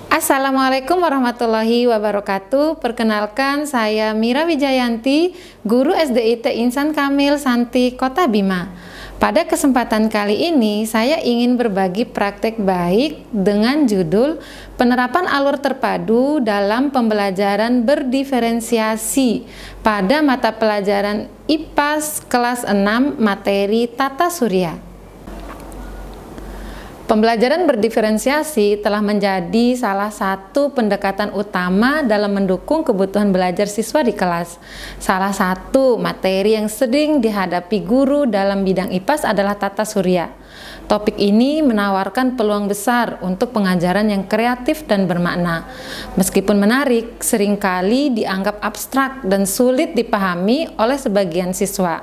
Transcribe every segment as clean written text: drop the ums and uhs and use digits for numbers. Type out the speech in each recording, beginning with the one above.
Assalamualaikum warahmatullahi wabarakatuh. Perkenalkan, saya Mira Wijayanti, Guru SDIT Insan Kamil Santi Kota Bima. Pada kesempatan kali ini, saya ingin berbagi praktek baik dengan judul Penerapan Alur Terpadu dalam Pembelajaran Berdiferensiasi pada mata pelajaran IPAS kelas 6 materi Tata Surya. Pembelajaran berdiferensiasi telah menjadi salah satu pendekatan utama dalam mendukung kebutuhan belajar siswa di kelas. Salah satu materi yang sering dihadapi guru dalam bidang IPAS adalah tata surya. Topik ini menawarkan peluang besar untuk pengajaran yang kreatif dan bermakna. Meskipun menarik, seringkali dianggap abstrak dan sulit dipahami oleh sebagian siswa.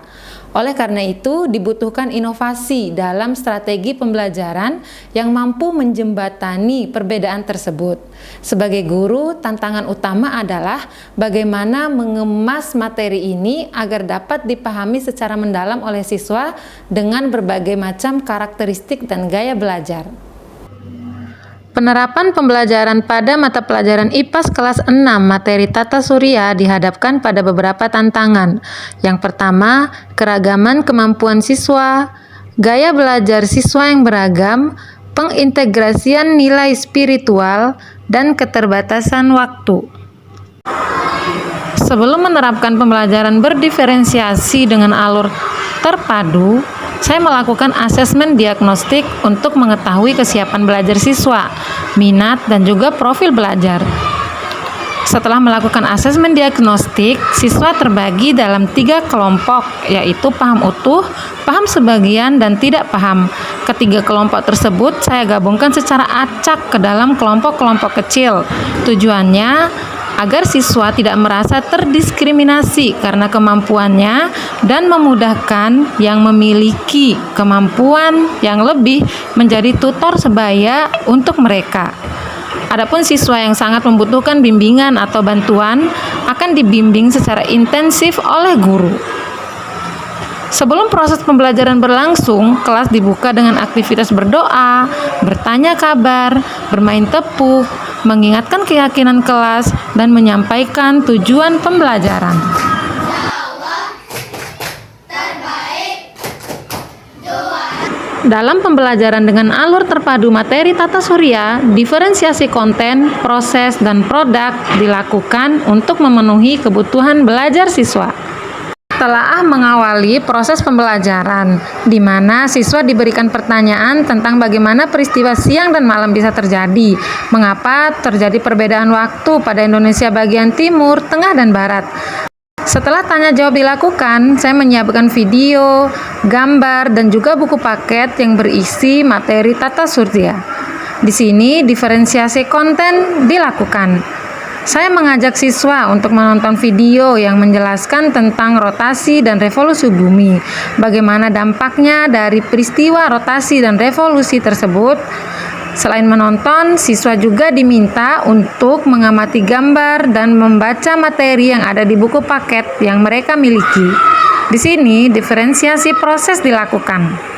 Oleh karena itu, dibutuhkan inovasi dalam strategi pembelajaran yang mampu menjembatani perbedaan tersebut. Sebagai guru, tantangan utama adalah bagaimana mengemas materi ini agar dapat dipahami secara mendalam oleh siswa dengan berbagai macam karakteristik dan gaya belajar. Penerapan pembelajaran pada mata pelajaran IPAS kelas 6 materi Tata Surya dihadapkan pada beberapa tantangan. Yang pertama, keragaman kemampuan siswa, gaya belajar siswa yang beragam, pengintegrasian nilai spiritual, dan keterbatasan waktu. Sebelum menerapkan pembelajaran berdiferensiasi dengan alur terpadu, saya melakukan asesmen diagnostik untuk mengetahui kesiapan belajar siswa, minat, dan juga profil belajar. Setelah melakukan asesmen diagnostik, siswa terbagi dalam 3 kelompok, yaitu paham utuh, paham sebagian, dan tidak paham. Ketiga kelompok tersebut saya gabungkan secara acak ke dalam kelompok-kelompok kecil. Tujuannya agar siswa tidak merasa terdiskriminasi karena kemampuannya dan memudahkan yang memiliki kemampuan yang lebih menjadi tutor sebaya untuk mereka. Adapun siswa yang sangat membutuhkan bimbingan atau bantuan akan dibimbing secara intensif oleh guru. Sebelum proses pembelajaran berlangsung, kelas dibuka dengan aktivitas berdoa, bertanya kabar, bermain tepuk, mengingatkan keyakinan kelas, dan menyampaikan tujuan pembelajaran. Dalam pembelajaran dengan alur terpadu materi Tata Surya, diferensiasi konten, proses, dan produk dilakukan untuk memenuhi kebutuhan belajar siswa. Telah mengawali proses pembelajaran, di mana siswa diberikan pertanyaan tentang bagaimana peristiwa siang dan malam bisa terjadi, mengapa terjadi perbedaan waktu pada Indonesia bagian timur, tengah, dan barat. Setelah tanya jawab dilakukan, saya menyiapkan video, gambar, dan juga buku paket yang berisi materi Tata Surya. Di sini diferensiasi konten dilakukan. Saya mengajak siswa untuk menonton video yang menjelaskan tentang rotasi dan revolusi bumi, bagaimana dampaknya dari peristiwa rotasi dan revolusi tersebut. Selain menonton, siswa juga diminta untuk mengamati gambar dan membaca materi yang ada di buku paket yang mereka miliki. Di sini, diferensiasi proses dilakukan.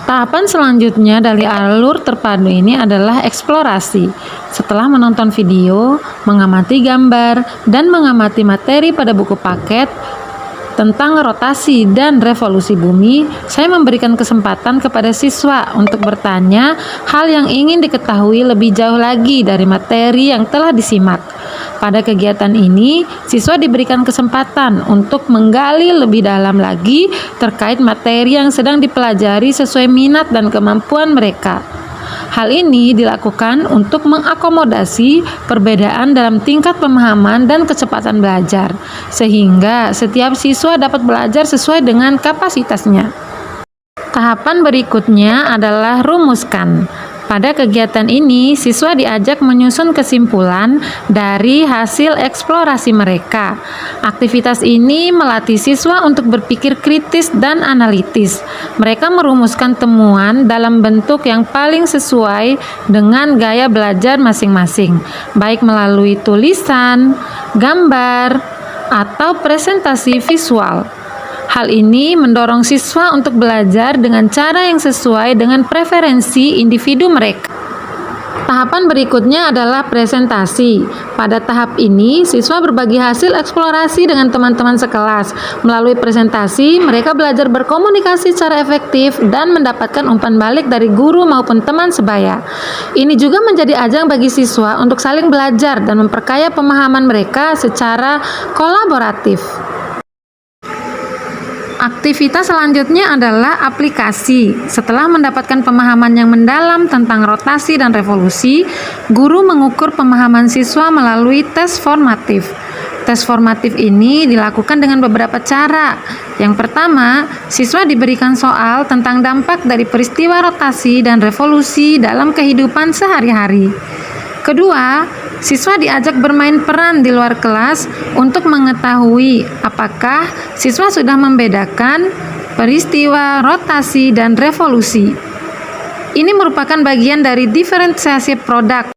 Tahapan selanjutnya dari alur terpadu ini adalah eksplorasi. Setelah menonton video, mengamati gambar, dan mengamati materi pada buku paket tentang rotasi dan revolusi bumi, saya memberikan kesempatan kepada siswa untuk bertanya hal yang ingin diketahui lebih jauh lagi dari materi yang telah disimak. Pada kegiatan ini, siswa diberikan kesempatan untuk menggali lebih dalam lagi terkait materi yang sedang dipelajari sesuai minat dan kemampuan mereka. Hal ini dilakukan untuk mengakomodasi perbedaan dalam tingkat pemahaman dan kecepatan belajar, sehingga setiap siswa dapat belajar sesuai dengan kapasitasnya. Tahapan berikutnya adalah rumuskan. Pada kegiatan ini, siswa diajak menyusun kesimpulan dari hasil eksplorasi mereka. Aktivitas ini melatih siswa untuk berpikir kritis dan analitis. Mereka merumuskan temuan dalam bentuk yang paling sesuai dengan gaya belajar masing-masing, baik melalui tulisan, gambar, atau presentasi visual. Hal ini mendorong siswa untuk belajar dengan cara yang sesuai dengan preferensi individu mereka. Tahapan berikutnya adalah presentasi. Pada tahap ini, siswa berbagi hasil eksplorasi dengan teman-teman sekelas. Melalui presentasi, mereka belajar berkomunikasi secara efektif dan mendapatkan umpan balik dari guru maupun teman sebaya. Ini juga menjadi ajang bagi siswa untuk saling belajar dan memperkaya pemahaman mereka secara kolaboratif. Aktivitas selanjutnya adalah aplikasi. Setelah mendapatkan pemahaman yang mendalam tentang rotasi dan revolusi, guru mengukur pemahaman siswa melalui tes formatif. Tes formatif ini dilakukan dengan beberapa cara. Yang pertama, siswa diberikan soal tentang dampak dari peristiwa rotasi dan revolusi dalam kehidupan sehari-hari. Kedua, siswa diajak bermain peran di luar kelas untuk mengetahui apakah siswa sudah membedakan peristiwa rotasi dan revolusi. Ini merupakan bagian dari diferensiasi produk.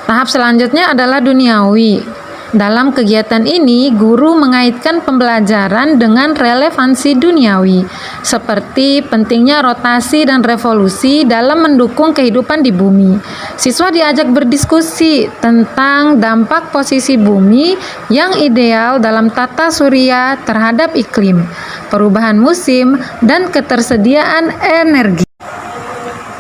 Tahap selanjutnya adalah duniawi. Dalam kegiatan ini, guru mengaitkan pembelajaran dengan relevansi duniawi, seperti pentingnya rotasi dan revolusi dalam mendukung kehidupan di bumi. Siswa diajak berdiskusi tentang dampak posisi bumi yang ideal dalam tata surya terhadap iklim, perubahan musim, dan ketersediaan energi.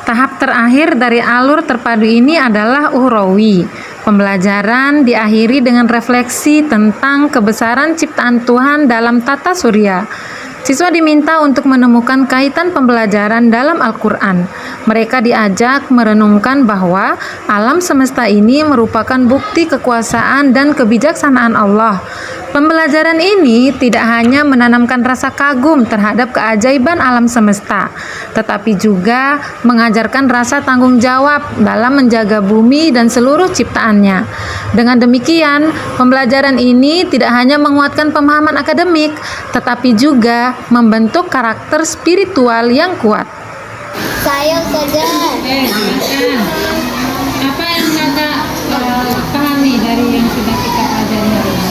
Tahap terakhir dari alur terpadu ini adalah uhrawi. Pembelajaran diakhiri dengan refleksi tentang kebesaran ciptaan Tuhan dalam tata surya. Siswa diminta untuk menemukan kaitan pembelajaran dalam Al-Quran. Mereka diajak merenungkan bahwa alam semesta ini merupakan bukti kekuasaan dan kebijaksanaan Allah. Pembelajaran ini tidak hanya menanamkan rasa kagum terhadap keajaiban alam semesta, tetapi juga mengajarkan rasa tanggung jawab dalam menjaga bumi dan seluruh ciptaannya. Dengan demikian, pembelajaran ini tidak hanya menguatkan pemahaman akademik, tetapi juga membentuk karakter spiritual yang kuat. Saya Ustazah. Apa yang Kakak pahami dari yang sudah kita pelajari hari ini?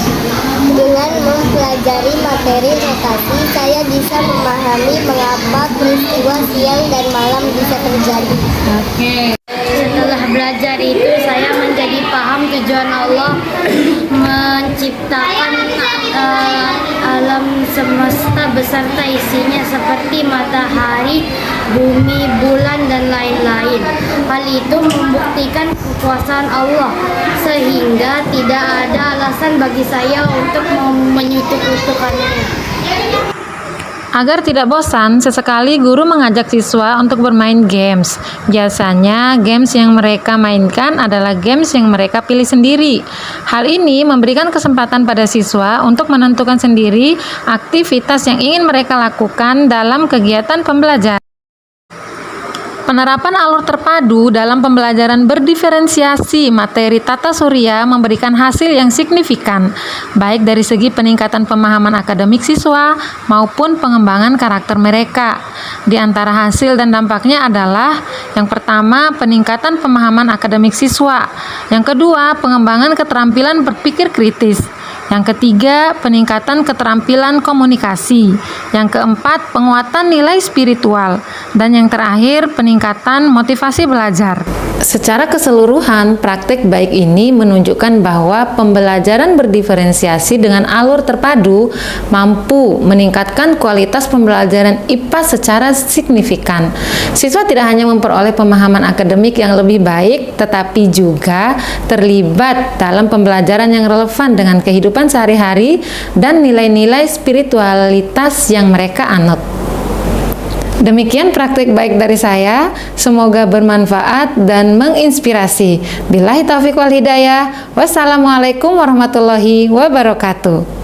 Dengan mempelajari materi rotasi, saya bisa memahami mengapa peristiwa siang dan malam bisa terjadi. Oke. Setelah belajar itu, saya menjadi paham tujuan Allah menciptakan alam semesta beserta isinya seperti matahari, bumi, bulan, dan lain-lain. Hal itu membuktikan kekuasaan Allah, sehingga tidak ada alasan bagi saya untuk menyekutukannya. Agar tidak bosan, sesekali guru mengajak siswa untuk bermain games. Biasanya, games yang mereka mainkan adalah games yang mereka pilih sendiri. Hal ini memberikan kesempatan pada siswa untuk menentukan sendiri aktivitas yang ingin mereka lakukan dalam kegiatan pembelajaran. Penerapan alur terpadu dalam pembelajaran berdiferensiasi materi tata surya memberikan hasil yang signifikan, baik dari segi peningkatan pemahaman akademik siswa maupun pengembangan karakter mereka. Di antara hasil dan dampaknya adalah yang pertama, peningkatan pemahaman akademik siswa. Yang kedua, pengembangan keterampilan berpikir kritis. Yang ketiga, peningkatan keterampilan komunikasi. Yang keempat, penguatan nilai spiritual. Dan yang terakhir, peningkatan motivasi belajar. Secara keseluruhan, praktik baik ini menunjukkan bahwa pembelajaran berdiferensiasi dengan alur terpadu mampu meningkatkan kualitas pembelajaran IPA secara signifikan. Siswa tidak hanya memperoleh pemahaman akademik yang lebih baik, tetapi juga terlibat dalam pembelajaran yang relevan dengan kehidupan sehari-hari dan nilai-nilai spiritualitas yang mereka anut. Demikian praktik baik dari saya, semoga bermanfaat dan menginspirasi. Billahi taufiq wal hidayah. Wassalamualaikum warahmatullahi wabarakatuh.